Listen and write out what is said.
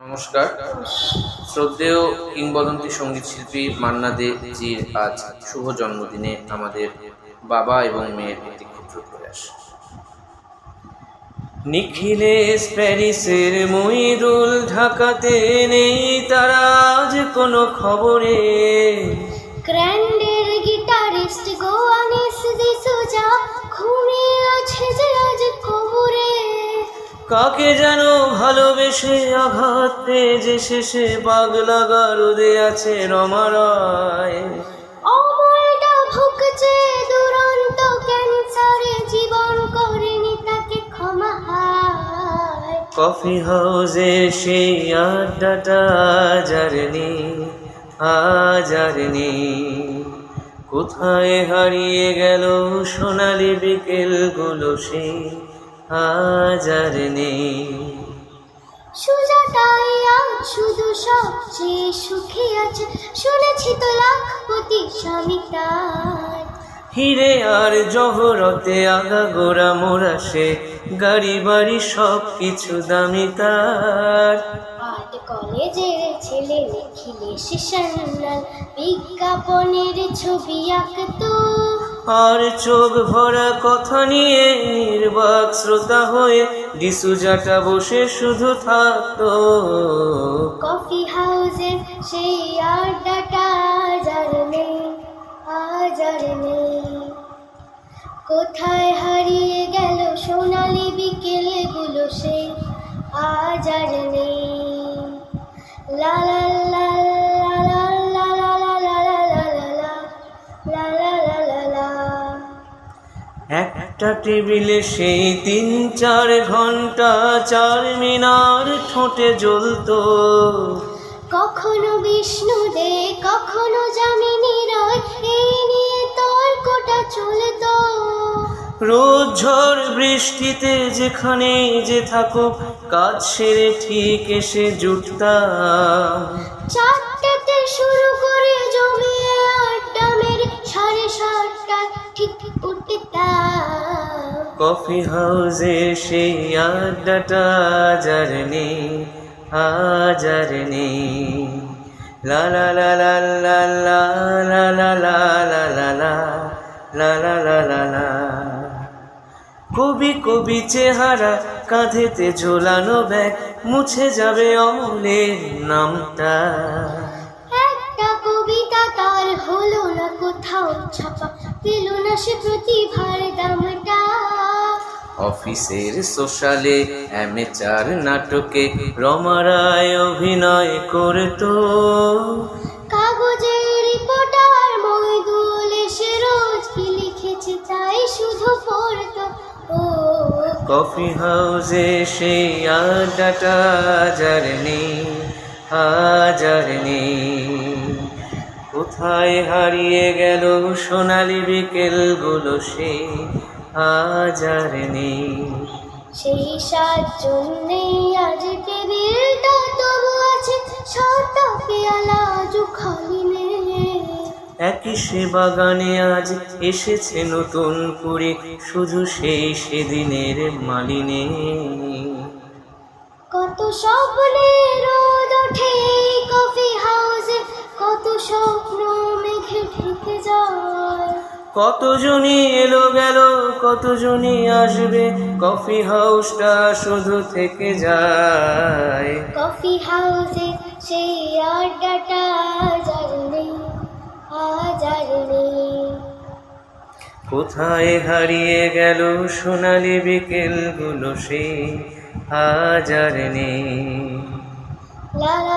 নমস্কার। শ্রদ্ধেয় কিংবদন্তি সঙ্গীত শিল্পী মান্না দে জির আজ শুভ জন্মদিনে আমাদের বাবা এবং মেয়ের একটি ক্ষুদ্র প্রয়াস। নিখিলেশ প্যারিসের মইদুল ঢাকাতে নেই তারা আজ কোনো খবরে। গ্র্যান্ডের গিটারিস্ট গোয়ানিস ডিসুজা ঘুমিয়ে আছে যে আজ কবরে। কাকে যেন ভালোবেসে আঘাত পেয়ে যে শেষে পাগলা গারদে আছে রমা রায়। অমলটা ভুগছে দুরন্ত ক্যান্সারে, জীবন করেনি তাকে ক্ষমা হায়। কফি হাউসে সেই আড্ডাটা আজ আর নেই। কোথায় হারিয়ে গেল সোনালি বিকেলগুলো সেই আজ আর নেই। সুজাটাই আজ শুধু সবচেয়ে সুখী আছে, শুনেছি তো লাখপতি স্বামী তার। হিরে আর জহরতে আগাগোড়া মোরা সে, গাড়ি বাড়ি সব কিছু দামি তার। আর্ট কলেজের ছেলে নিখিলেশ সান্যাল বিজ্ঞাপনের ছবি আঁকতো, আর চোখ ভরা কথা নিয়ে নির্বাক শ্রোতা হয়ে ডিসুজাটা বসে শুধু থাকতো। কফি হাউসের সেই আড্ডাটা আজ আর নেই, আজ আর নেই। কোথায় হারিয়ে গেল সোনালি বিকেলগুলো সেই আজ আর নেই। লা লা লা লা লা লা লা লা লা লা লা লা লা লা লা লা। একটা টেবিলে সেই 3-4 ঘন্টা 4 মিনার ঠোঁটে জ্বলতো। কখনো বিষ্ণু দে কখনো যামিনী রয়, এই নিয়ে তর্কটা চলতো। রোজ ঝড় বৃষ্টিতে যেখানে যে থাকুক কাজ সেরে ঠিক এসে জুটতাম। 4টাতে শুরু করে জমিয়ে আড্ডা মেরে 7:30টায় ঠিক উঠতাম। কফি হাউসে সেই আড্ডাটা আজ আর নেই। লা লা লা লা লা লা লা লা লা লা লা লা লা লা লা লা। কবি কবি চেহারা, কাঁধেতে ঝোলানো ব্যাগ, মুছে যাবে অমলের নামটা। একটা কবিতা তার হলো না কোথাও ছাপা, পেল না সে প্রতিভার দামটা। অফিসের সোশ্যালে অ্যামেচার নাটকে রমা রায় অভিনয় করতো। কাগজের রিপোর্টার মইদুল এসে রোজ কি লিখেছে তাই শুধু পড়তো। ও কফি হাউসে সেই আড্ডাটা আজ আর নেই। কোথায় হারিয়ে গেল সোনালি বিকেলগুলো সেই আজ আর নেই। সেই 7 জন্যেই আজ টেবিলটা তবু আছে, 6টা পেয়ালা আজও খালি নেই। একই সে বাগানে আজ এসেছে নতুন করে শুধু সেই সেদিনের মালিনী। কত স্বপ্নে রোদ ওঠে এই কফি হাউসে, কত স্বপ্ন মেঘে ঢেকে যায়। কতজনই এলো গেল কতজনই আসবে, কফি হাউসটা শুধু থেকে যায়। কফি হাউসে সেই আড্ডাটা আজ আর নেই, আজ আর নেই। কোথায় হারিয়ে গেল সোনালি বিকেলগুলো সেই আজ আর নেই। লা লা